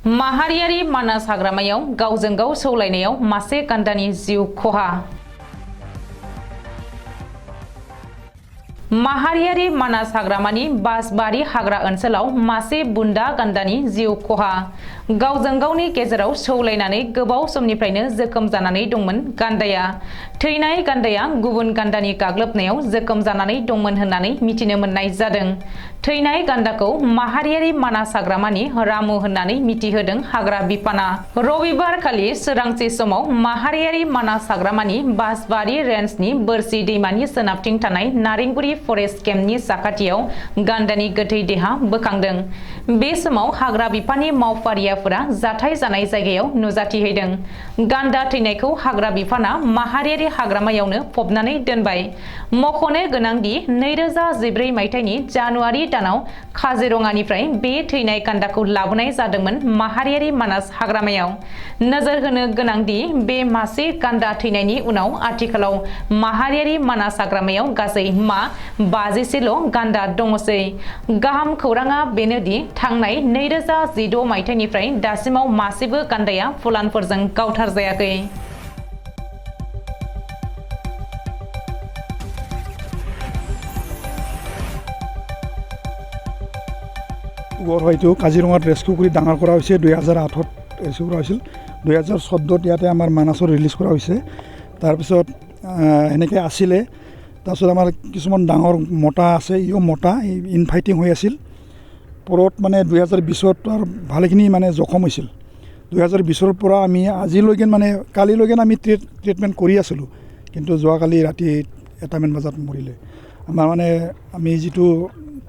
माहारियारि मानास हाग्रामायाव गावजों गाव सौलायनायाव मासे गान्दानि जिउ खहा। माहारियारि मानास हाग्रामानि बासबारि हाग्रा ओनसोलाव मासे बुन्दा गान्दानि जिउ खहा। गावजों गावनि गेजेराव सौलायनानै गोबाव समनिफ्रायनो जोखोम जानानै दंमोन गान्दाया। थैनाय गान्दाया गुबुन गान्दानि गाग्लोबनायाव जोखोम जानानै दंमोन होननानै मिथिनो मोननाय जादों। थैनाय गान्दाखौ माहारियारि मानास हाग्रामानि रामु होननानै मिथिहोदों हाग्रा बिफाना। रबिबार खालि सोरांसि समाव माहारियारि मानास हाग्रामानि बासबारि रेन्जनि बोरसि दैमानि सोनाबथिं थानाय नारेंगुरी फरेस्ट केम्पनि साखाथियाव गान्दानि गोथै देहा बोखांदों। बे समाव हाग्रा बिफाननि मावफारियाफोरा जाथाय जानाय जायगायाव नुजाथिहैदों। गान्दा थैनायखौ हाग्रा बिफाना माहारियारि हाग्रामायावनो फबनानै दोनबाय। मख'नो गोनांदि 2014 मायथाइनि जानुवारि दानाव काजिरङानिफ्राय बे थैनाय गान्दाखौ लाबोनाय जादोंमोन माहारियारि मानास हाग्रामायाव। नोजोर होनो गोनांदि बे मासे गान्दा थैनायनि उनाव आथिखालाव माहारियारि मानास हाग्रामायाव गासै 50सेल' गान्दा दङसै। गाहाम खौराङा बेनोदि थांनाय 2016 मायथाइनिफ्राय दासिमाव मासेबो गान्दाया फलानफोरजों गावथारजायाखै। গড় হয়তো কাজিৰঙাত ৰেস্কিউ কৰি ডাঙৰ কৰা হৈছে। 2008ত ৰেস্কিউ কৰা হৈছিল। 2014ত ইয়াতে আমাৰ মানাছত ৰিলিজ কৰা হৈছে। তাৰপিছত এনেকৈ আছিলে। তাৰপিছত আমাৰ কিছুমান ডাঙৰ মতা আছে, ইও মতা ইনফাইটিং হৈ আছিল। পৰত মানে 2020ত আৰু ভালেখিনি মানে জখম হৈছিল। 2020ৰ পৰা আমি আজিলৈকে মানে কালিলৈকে আমি ট্ৰিটমেণ্ট কৰি আছিলোঁ, কিন্তু যোৱাকালি ৰাতি 1মান বজাত মৰিলে। আমাৰ মানে আমি যিটো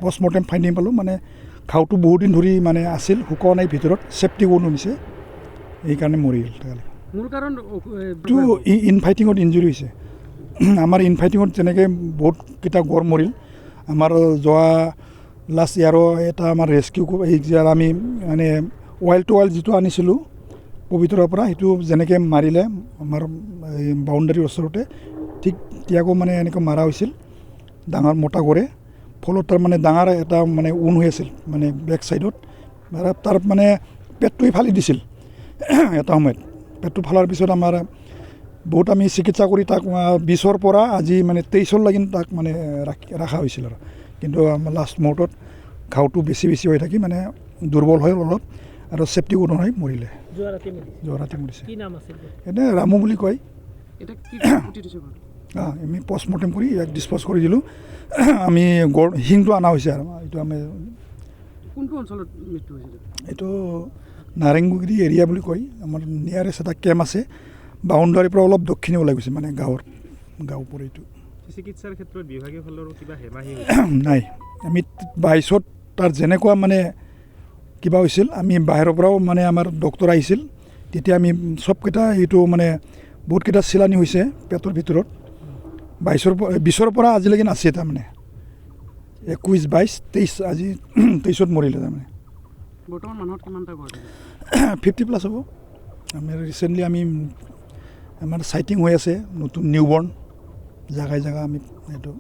পষ্টমৰ্টেম ফাইণ্ডিং পালোঁ, মানে ঘাওটো বহুত দিন ধৰি মানে আছিল, শুকোৱা নাই ভিতৰত, চেফটি কোনো নিছে, এইকাৰণে মৰিল। মূল কাৰণ এইটো ইনফাইটিঙত ইঞ্জুৰি হৈছে। আমাৰ ইনফাইটিঙত যেনেকৈ বহুতকেইটা গড় মৰিল। আমাৰ যোৱা লাষ্ট ইয়াৰো এটা আমাৰ ৰেস্কিউ আমি মানে ৱাইল্ড টু ৱাইল্ড যিটো আনিছিলোঁ পবিতৰাৰ পৰা, সেইটো যেনেকৈ মাৰিলে আমাৰ বাউণ্ডাৰীৰ ওচৰতে, ঠিকতিয়াকো মানে এনেকৈ মাৰা হৈছিল ডাঙৰ মতা গড়ে। ফলত তাৰ মানে ডাঙৰ এটা মানে উন হৈ আছিল মানে বেক চাইডত। তাৰ মানে পেটটোৱে ফালি দিছিল এটা সময়ত। পেটটো ফালাৰ পিছত আমাৰ বহুত আমি চিকিৎসা কৰি তাক 20ৰ পৰা আজি মানে 23ৰ লাগি তাক মানে ৰখা হৈছিল আৰু। কিন্তু আমাৰ লাষ্ট মুহূৰ্তত ঘাওটো বেছি হৈ থাকি মানে দুৰ্বল হৈ অলপ আৰু চেফটি কোনো হৈ মৰিলে। যোৱা ৰাতি মৰিছে। এনে ৰামু বুলি কয়। আমি পষ্টমৰ্টেম কৰি ইয়াক ডিছপ'জ কৰি দিলোঁ। আমি গড় শিংটো অনা হৈছে আৰু এইটো আমি কোনটো অঞ্চলত মৃত্যু হৈছিল? এইটো নাৰেংগুৰি এৰিয়া বুলি কয়। আমাৰ নিয়াৰেষ্ট এটা কেম্প আছে, বাউণ্ডাৰীৰ পৰা অলপ দক্ষিণে ওলাই গৈছে, মানে গাঁও পৰে এইটো। চিকিৎসাৰ ক্ষেত্ৰত বিভাগীয় ফালৰ কিবা হেমাহি নাই। আমি 22ত তাৰ যেনেকুৱা মানে কিবা হৈছিল, আমি বাহিৰৰ পৰাও মানে আমাৰ ডক্তৰ আহিছিল, তেতিয়া আমি চবকেইটা এইটো মানে বহুতকেইটা চিলানি হৈছে পেটৰ ভিতৰত। 20ৰ পৰা আজিলৈকে আছে তাৰমানে 21, 22, 23, আজি 23ত মৰিলে তাৰমানে। বৰ্তমান মানুহত কিমানটা গড়? 50+ হ'ব। আমি ৰিচেণ্টলি আমাৰ চাইটিং হৈ আছে নতুন নিউবৰ্ণ জাগাই আমি এইটো